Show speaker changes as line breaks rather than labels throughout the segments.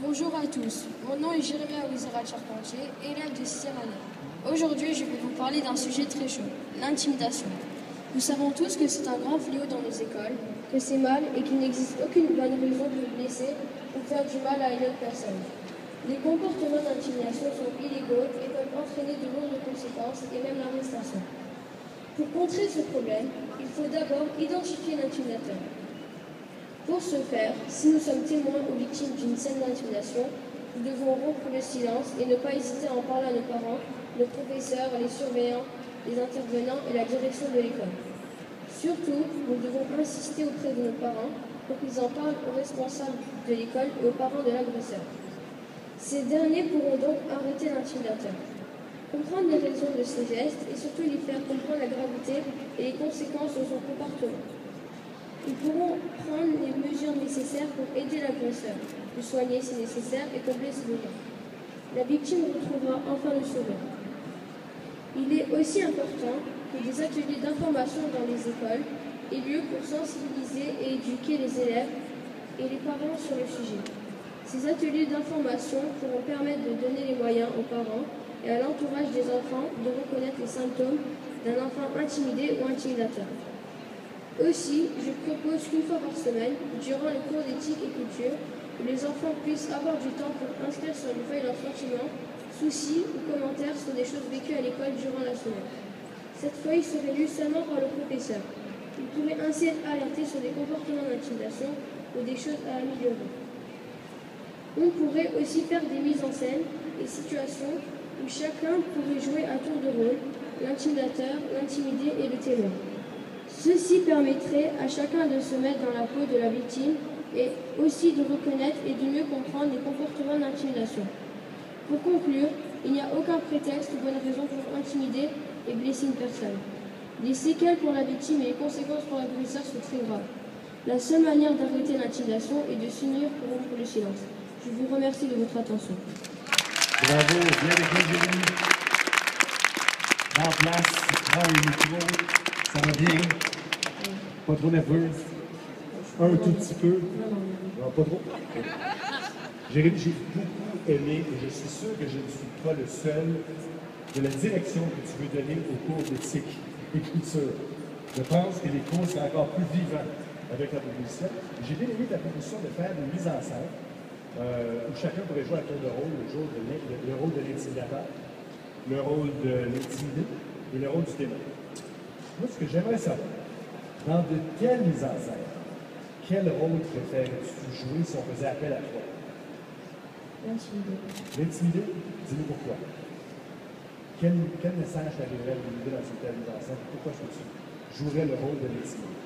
Bonjour à tous, mon nom est Jérémy Aouizera Charpentier, élève de 6e année. Aujourd'hui, je vais vous parler d'un sujet très chaud, l'intimidation. Nous savons tous que c'est un grand fléau dans nos écoles, que c'est mal et qu'il n'existe aucune bonne raison de blesser ou faire du mal à une autre personne. Les comportements d'intimidation sont illégaux et peuvent entraîner de lourdes conséquences et même l'arrestation. Pour contrer ce problème, il faut d'abord identifier l'intimidateur. Pour ce faire, si nous sommes témoins ou victimes d'une scène d'intimidation, nous devons rompre le silence et ne pas hésiter à en parler à nos parents, nos professeurs, les surveillants, les intervenants et la direction de l'école. Surtout, nous devons insister auprès de nos parents pour qu'ils en parlent aux responsables de l'école et aux parents de l'agresseur. Ces derniers pourront donc arrêter l'intimidateur, comprendre les raisons de ses gestes et surtout lui faire comprendre la gravité et les conséquences de son comportement. Ils pourront prendre les mesures nécessaires pour aider l'agresseur, le soigner si nécessaire et combler ses besoins. La victime retrouvera enfin le sourire. Il est aussi important que des ateliers d'information dans les écoles aient lieu pour sensibiliser et éduquer les élèves et les parents sur le sujet. Ces ateliers d'information pourront permettre de donner les moyens aux parents et à l'entourage des enfants de reconnaître les symptômes d'un enfant intimidé ou intimidateur. Aussi, je propose qu'une fois par semaine, durant les cours d'éthique et culture, que les enfants puissent avoir du temps pour inscrire sur une feuille leurs sentiments, soucis ou commentaires sur des choses vécues à l'école durant la semaine. Cette feuille serait lue seulement par le professeur. Il pourrait ainsi être alerté sur des comportements d'intimidation ou des choses à améliorer. On pourrait aussi faire des mises en scène, des situations où chacun pourrait jouer à tour de rôle, l'intimidateur, l'intimidé et le témoin. Ceci permettrait à chacun de se mettre dans la peau de la victime et aussi de reconnaître et de mieux comprendre les comportements d'intimidation. Pour conclure, il n'y a aucun prétexte ou bonne raison pour intimider et blesser une personne. Les séquelles pour la victime et les conséquences pour l'agresseur sont très graves. La seule manière d'arrêter l'intimidation est de s'unir pour rompre le silence. Je vous remercie de votre attention.
Bravo, bien écrit, Jérémy. En place, prends le micro, ça va bien? Pas trop nerveuse? Un tout petit peu? Non, pas trop? Jérémy, j'ai beaucoup aimé et je suis sûr que je ne suis pas le seul de la direction que tu veux donner au cours d'éthique et culture. Je pense que les cours seraient encore plus vivants avec la proposition. J'ai bien aimé ta proposition de faire une mise en scène où chacun pourrait jouer à tour de rôle, le rôle de l'intimidateur, le rôle de l'intimidé et le rôle du témoin. Moi, ce que j'aimerais savoir, dans de quelle mise en scène, quel rôle préfères-tu jouer si on faisait appel à toi?
L'intimidé.
L'intimidé? Dis-nous pourquoi. Quel message t'arriverait à l'idée dans une telle mise en scène? Pourquoi est-ce que tu jouerais le rôle de l'intimidé?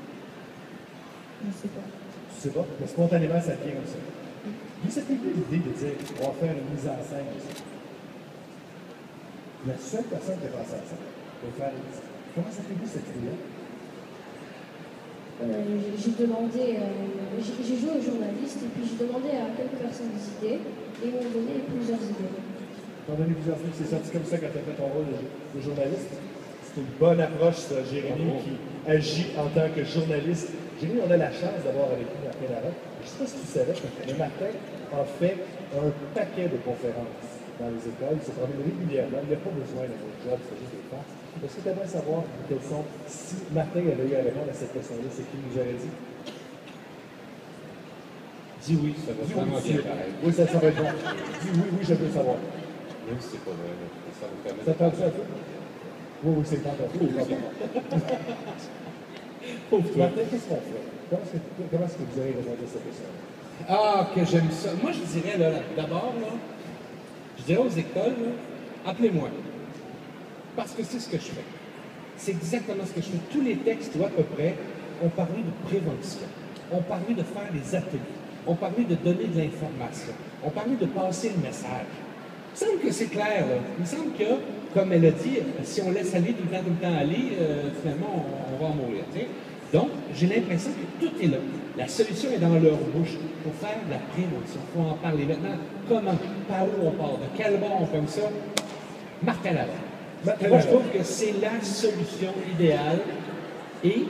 Je ne sais pas.
Tu sais pas? Mais spontanément, ça vient comme ça. D'où cette l'idée de dire on va faire une mise en scène de ça? La seule personne qui a pensé à ça, pour faire une mise en scène. Comment ça fait cette idée-là?
J'ai joué aux journalistes et puis j'ai demandé à quelques personnes des idées et ils m'ont donné plusieurs idées.
T'as donné plusieurs idées, c'est sorti comme ça quand tu as fait ton rôle de journaliste. C'est une bonne approche, ça, Jérémy, qui agit en tant que journaliste. Jérémy, on a la chance d'avoir avec nous Martin Larocque. Je ne sais pas si tu savais, mais Martin a fait un paquet de conférences dans les écoles. Il se promène régulièrement. Il n'a pas besoin d'un autre job, c'est juste des farces. Est-ce que tu aimerais savoir quels sont, si Martin avait eu à répondre à cette question-là, c'est qui nous aurait dit?
Dis oui, ça va vraiment bien pareil.
Oui, ça va être bon. Dis oui, oui, je veux savoir.
Même si c'est pas vrai, ça vous permet
Ça
de...
te parle ça un peu? Oui, oui, c'est le temps d'un peu.
Pauvre toi.
Martin, qu'est-ce qu'on fait? Comment est-ce que vous avez répondu à cette question?
Ah, que j'aime ça. Moi, je dirais, là, d'abord, là, je dirais aux écoles, là, appelez-moi. Parce que c'est ce que je fais. C'est exactement ce que je fais. Tous les textes, à peu près, ont parlé de prévention. Ont parlé de faire des ateliers. Ont parlé de donner de l'information. Ont parlé de passer le message. Il me semble que c'est clair, là. Il me semble que, comme elle a dit, si on laisse aller tout le temps aller, finalement, on va en mourir. T'sais? Donc, j'ai l'impression que tout est là. La solution est dans leur bouche. Il faut faire de la prévention. Il faut en parler. Maintenant, comment? Par où on part? De quel bord on fait ça? Martin Larocque. Moi, je trouve que c'est la solution idéale et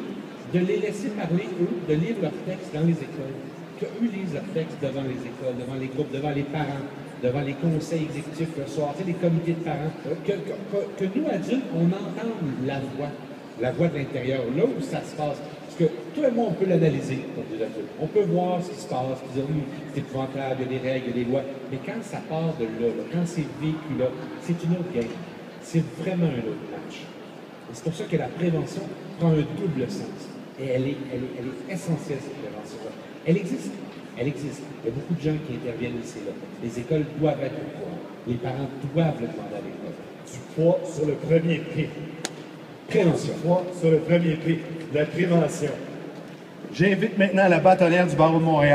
de les laisser parler, eux, de lire leurs textes dans les écoles. qu'eux lisent leurs textes devant les écoles, devant les groupes, devant les parents, devant les conseils exécutifs le soir, tu sais, les comités de parents, que nous, adultes, on entende la voix de l'intérieur, là où ça se passe. Parce que toi et moi, on peut l'analyser comme des adultes. On peut voir ce qui se passe, puis dire, c'est épouvantable, il y a des règles, il y a des lois. Mais quand ça part de là, quand c'est vécu là, c'est une autre game. C'est vraiment un autre match. Et c'est pour ça que la prévention prend un double sens. Et elle est essentielle, cette prévention-là. Elle existe. Elle existe. Il y a beaucoup de gens qui interviennent ici. Là. Les écoles doivent être au courant. Les parents doivent le demander à l'école.
Du poids sur le premier P.
Prévention.
Du poids sur le premier P. La prévention. J'invite maintenant la bâtonnière du barreau de Montréal.